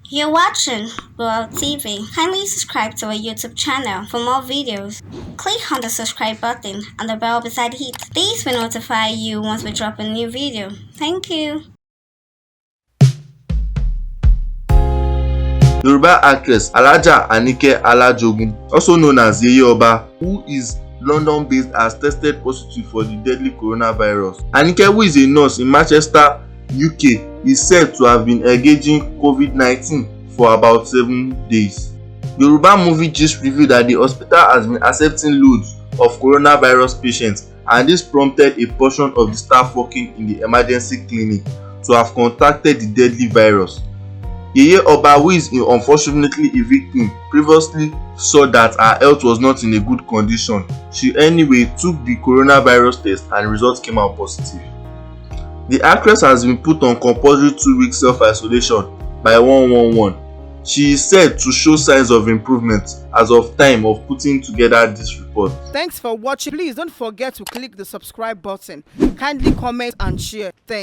You're watching World TV. Kindly subscribe to our YouTube channel for more videos. Click on the subscribe button and the bell beside it. These will notify you once we drop a new video. Thank you. Yoruba actress Alhaja Anike Alajogun, also known as Yeye Oba, who is London-based, has tested positive for the deadly coronavirus. Anike, who is a nurse in Manchester, UK, is said to have been engaging COVID-19 for about 7 days. Yoruba Movie Gist revealed that the hospital has been accepting loads of coronavirus patients, and this prompted a portion of the staff working in the emergency clinic to have contacted the deadly virus. Yeye Oba, who is unfortunately a victim, previously saw that her health was not in a good condition. She anyway took the coronavirus test and results came out positive. The actress has been put on compulsory 2-week self-isolation by 111. She is said to show signs of improvement as of time of putting together this report. Thanks for watching. Please don't forget to click the subscribe button. Kindly comment and share. Thanks.